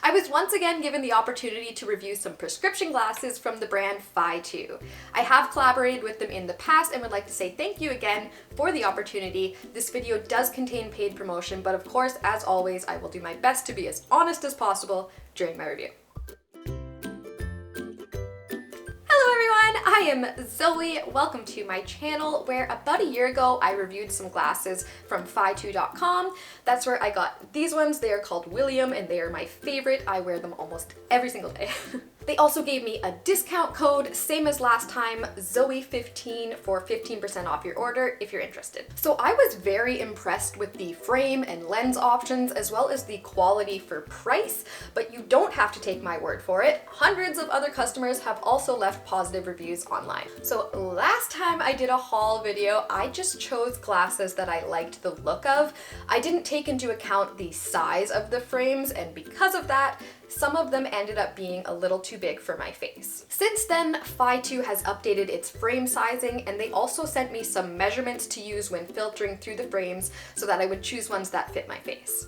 I was once again given the opportunity to review some prescription glasses from the brand Fytoo. I have collaborated with them in the past and would like to say thank you again for the opportunity. This video does contain paid promotion, but of course, as always, I will do my best to be as honest as possible during my review. I am Zoe. Welcome to my channel where about a year ago I reviewed some glasses from Fytoo.com. That's where I got these ones. They are called William and they are my favorite. I wear them almost every single day. They also gave me a discount code, same as last time, Zoe15 for 15% off your order if you're interested. So I was very impressed with the frame and lens options as well as the quality for price, but you don't have to take my word for it. Hundreds of other customers have also left positive reviews online. So last time I did a haul video, I just chose glasses that I liked the look of. I didn't take into account the size of the frames, and because of that, some of them ended up being a little too big for my face. Since then, Fytoo has updated its frame sizing, and they also sent me some measurements to use when filtering through the frames so that I would choose ones that fit my face.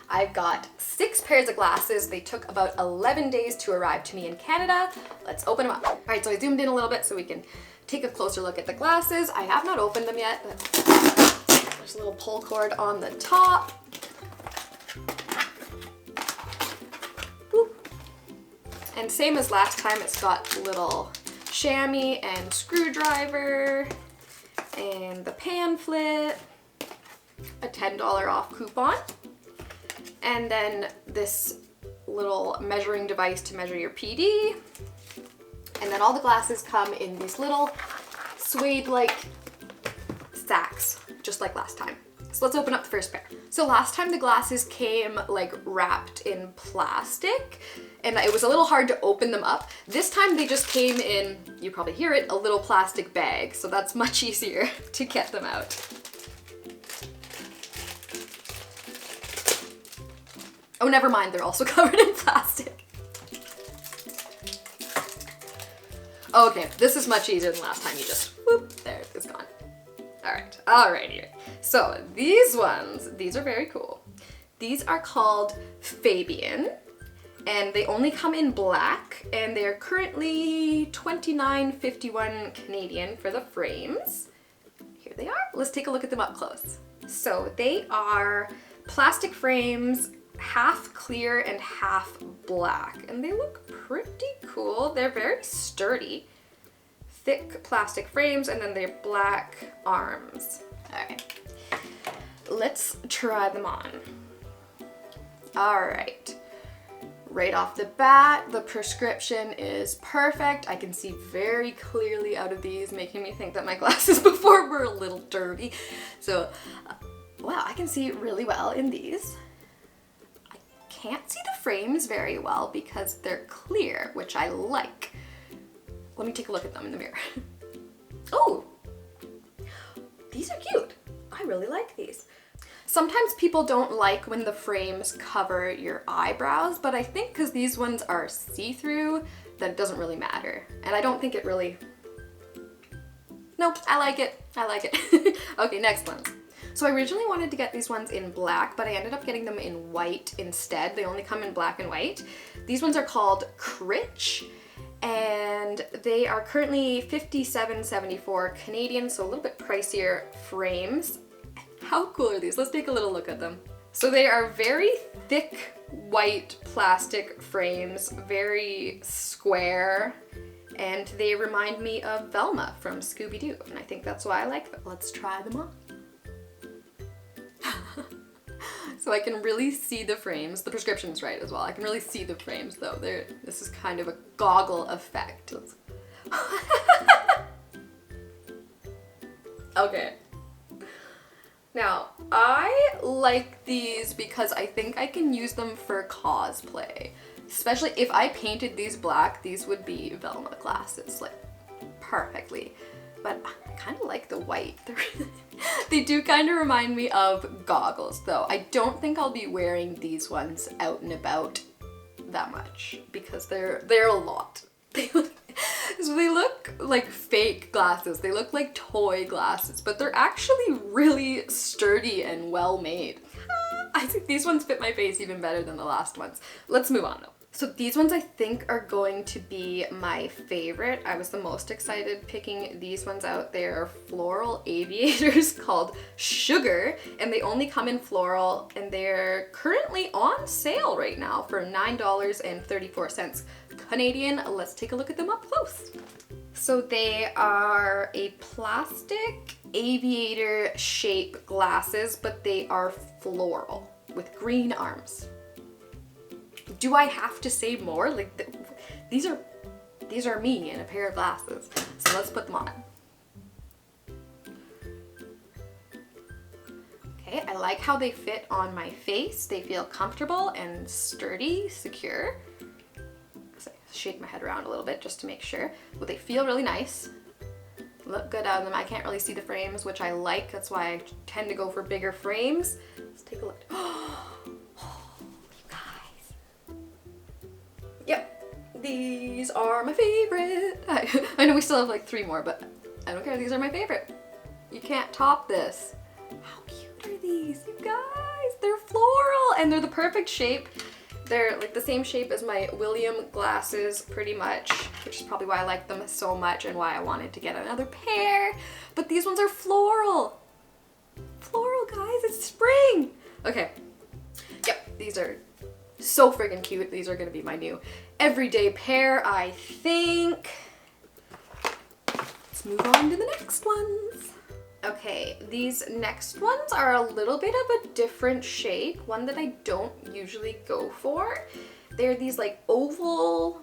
I've got 6 pairs of glasses. They took about 11 days to arrive to me in Canada. Let's open them up. All right, so I zoomed in a little bit so we can take a closer look at the glasses. I have not opened them yet, but there's a little pull cord on the top. And same as last time, it's got a little chamois and screwdriver and the pamphlet, a $10 off coupon, and then this little measuring device to measure your PD. And then all the glasses come in these little suede-like sacks, just like last time. So let's open up the first pair. So last time the glasses came like wrapped in plastic and it was a little hard to open them up. This time they just came in, you probably hear it, a little plastic bag. So that's much easier to get them out. Oh, never mind, they're also covered in plastic. Okay, this is much easier than last time. You just, whoop, there, it's gone. Alrighty. So these ones, these are very cool. These are called Fabian, and they only come in black, and they're currently $29.51 Canadian for the frames. Here they are. Let's take a look at them up close. So they are plastic frames, half clear and half black, and they look pretty cool. They're very sturdy. Thick plastic frames, and then they're black arms. All right, let's try them on. All right, right off the bat, the prescription is perfect. I can see very clearly out of these, making me think that my glasses before were a little dirty. So, wow, I can see really well in these. I can't see the frames very well because they're clear, which I like. Let me take a look at them in the mirror. Oh, these are cute. I really like these. Sometimes people don't like when the frames cover your eyebrows, but I think because these ones are see-through, that it doesn't really matter. And I don't think it really... Nope, I like it. I like it. Okay, next one. So I originally wanted to get these ones in black, but I ended up getting them in white instead. They only come in black and white. These ones are called Krich, and they are currently $57.74 Canadian, so a little bit pricier frames. How cool are these? Let's take a little look at them. So they are very thick white plastic frames, very square, and they remind me of Velma from Scooby-Doo, and I think that's why I like them. Let's try them on. So I can really see the frames. The prescription's right as well. I can really see the frames though. This is kind of a goggle effect. Okay. Now, I like these because I think I can use them for cosplay. Especially if I painted these black, these would be Velma glasses, like perfectly. But I kind of like the white. They do kind of remind me of goggles though. I don't think I'll be wearing these ones out and about that much because they're a lot. So they look like fake glasses. They look like toy glasses, but they're actually really sturdy and well made. I think these ones fit my face even better than the last ones. Let's move on though. So these ones I think are going to be my favorite. I was the most excited picking these ones out. They are floral aviators called Sugar, and they only come in floral, and they're currently on sale right now for $9.34 Canadian. Let's take a look at them up close. So they are a plastic aviator shape glasses, but they are floral with green arms. Do I have to say more? Like, these are me in a pair of glasses. So let's put them on. Okay, I like how they fit on my face. They feel comfortable and sturdy, secure. So I shake my head around a little bit just to make sure. But they feel really nice. Look good out of them. I can't really see the frames, which I like. That's why I tend to go for bigger frames. Let's take a look. Yep, these are my favorite. I know we still have like 3 more, but I don't care. These are my favorite. You can't top this. How cute are these, you guys? They're floral and they're the perfect shape. They're like the same shape as my William glasses pretty much, which is probably why I like them so much and why I wanted to get another pair. But these ones are floral. Floral, guys, it's spring. Okay, yep, these are so friggin' cute. These are gonna be my new everyday pair, I think. Let's move on to the next ones. Okay, these next ones are a little bit of a different shape, one that I don't usually go for. They're these like oval,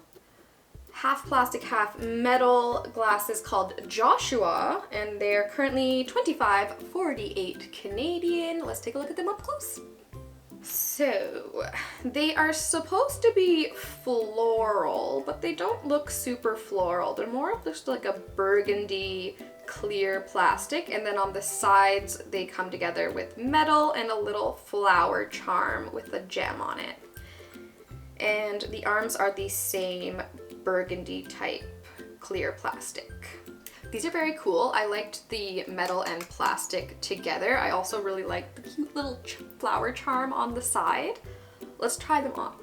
half plastic, half metal glasses called Joshua, and they're currently $25.48 Canadian. Let's take a look at them up close. So, they are supposed to be floral, but they don't look super floral. They're more of just like a burgundy clear plastic, and then on the sides they come together with metal and a little flower charm with a gem on it. And the arms are the same burgundy type clear plastic. These are very cool. I liked the metal and plastic together. I also really like the cute little flower charm on the side. Let's try them on.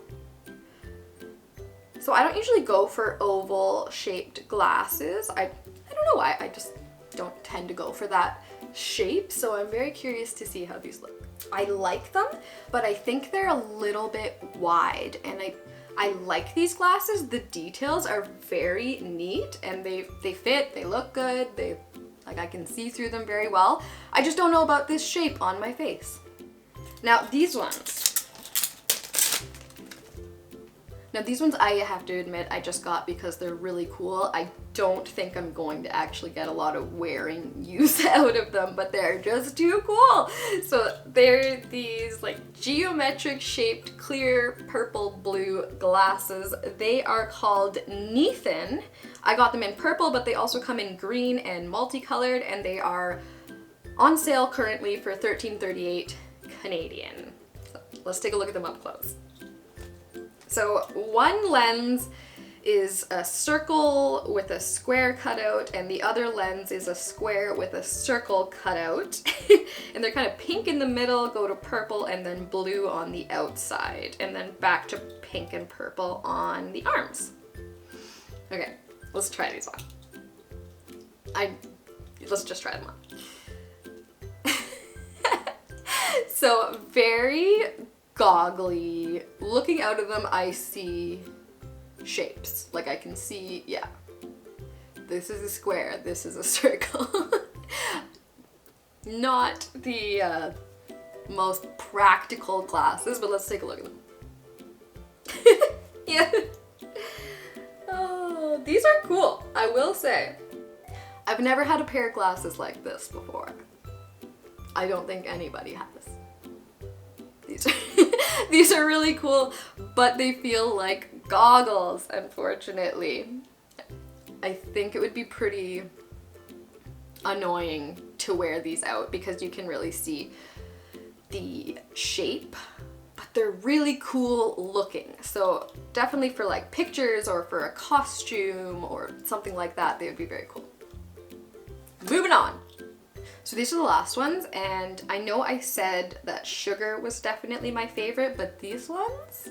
So I don't usually go for oval shaped glasses. I don't know why, I just don't tend to go for that shape. So I'm very curious to see how these look. I like them, but I think they're a little bit wide, and I like these glasses. The details are very neat and they fit, they look good, like I can see through them very well. I just don't know about this shape on my face. Now these ones I have to admit I just got because they're really cool. I don't think I'm going to actually get a lot of wearing use out of them, but they're just too cool. So they're these like geometric shaped clear purple blue glasses. They are called Nethan. I got them in purple, but they also come in green and multicolored, and they are on sale currently for $13.38 Canadian. So let's take a look at them up close. So one lens is a circle with a square cutout, and the other lens is a square with a circle cutout. And they're kind of pink in the middle, go to purple, and then blue on the outside, and then back to pink and purple on the arms. Okay, let's try these on. Let's just try them on. So very goggly. Looking out of them, I see shapes. Like I can see, yeah, this is a square, this is a circle. Not the most practical glasses, but let's take a look at them. Yeah. Oh, these are cool, I will say. I've never had a pair of glasses like this before. I don't think anybody has. These are really cool, but they feel like goggles, unfortunately. I think it would be pretty annoying to wear these out because you can really see the shape, but they're really cool looking. So definitely for like pictures or for a costume or something like that, they would be very cool. Moving on. So these are the last ones, and I know I said that sugar was definitely my favorite, but these ones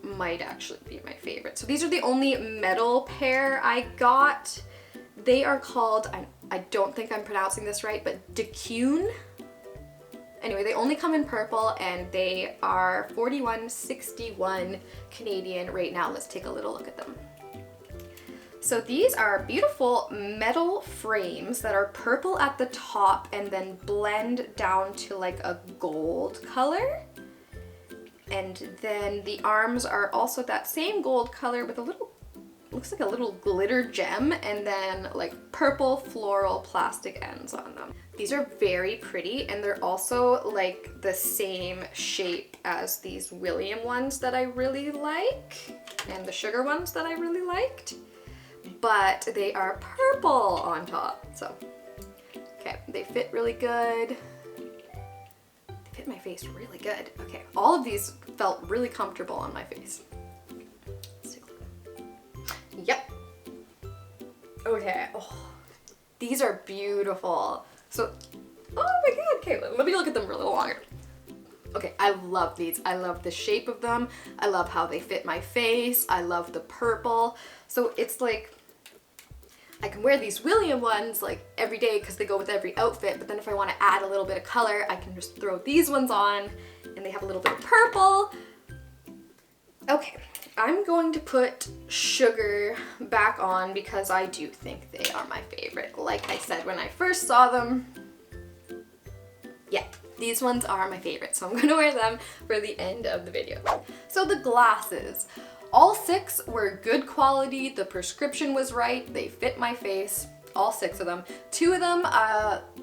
might actually be my favorite. So these are the only metal pair I got. They are called, I don't think I'm pronouncing this right, but Dqune. Anyway, they only come in purple and they are 41.61 Canadian right now. Let's take a little look at them. So these are beautiful metal frames that are purple at the top and then blend down to like a gold color. And then the arms are also that same gold color with a little, looks like a little glitter gem, and then like purple floral plastic ends on them. These are very pretty, and they're also like the same shape as these William ones that I really like, and the sugar ones that I really liked, but they are purple on top. So, okay, they fit really good. Fit my face really good. Okay, all of these felt really comfortable on my face. Let's take a look. Yep. Okay. Oh, these are beautiful. So, oh my god, okay, let me look at them a little longer. Okay, I love these. I love the shape of them. I love how they fit my face. I love the purple. So it's like, I can wear these William ones like every day because they go with every outfit, but then if I want to add a little bit of color, I can just throw these ones on and they have a little bit of purple. Okay, I'm going to put sugar back on because I do think they are my favorite. Like I said when I first saw them, yeah, these ones are my favorite, so I'm going to wear them for the end of the video. So the glasses. All 6 were good quality, the prescription was right, they fit my face, all 6 of them. 2 of them,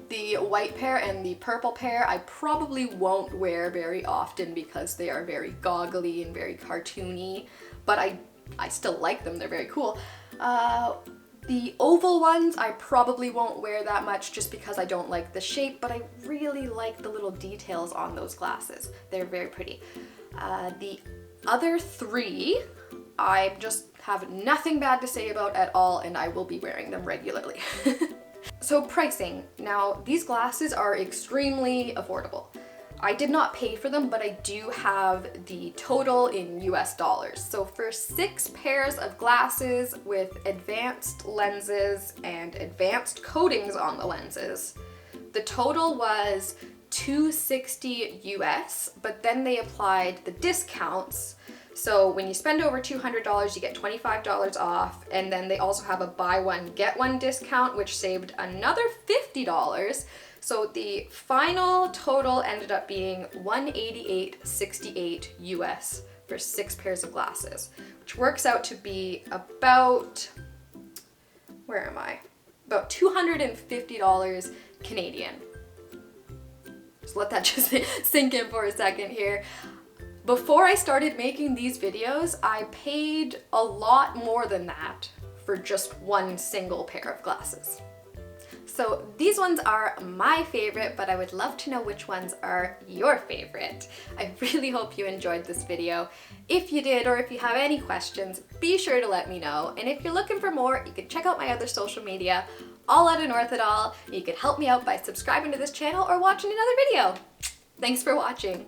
the white pair and the purple pair, I probably won't wear very often because they are very goggly and very cartoony, but I still like them, they're very cool. The oval ones I probably won't wear that much just because I don't like the shape, but I really like the little details on those glasses. They're very pretty. The other 3, I just have nothing bad to say about at all, and I will be wearing them regularly. So pricing. Now, these glasses are extremely affordable. I did not pay for them, but I do have the total in US dollars. So for 6 pairs of glasses with advanced lenses and advanced coatings on the lenses, the total was $260 US, but then they applied the discounts. So when you spend over $200, you get $25 off, and then they also have a buy one, get one discount, which saved another $50. So the final total ended up being $188.68 US for 6 pairs of glasses, which works out to be about, where am I? About $250 Canadian. So let that just sink in for a second here. Before I started making these videos, I paid a lot more than that for just one single pair of glasses. So these ones are my favorite, but I would love to know which ones are your favorite. I really hope you enjoyed this video. If you did, or if you have any questions, be sure to let me know. And if you're looking for more, you can check out my other social media, all at Unorthodox. You can help me out by subscribing to this channel or watching another video. Thanks for watching.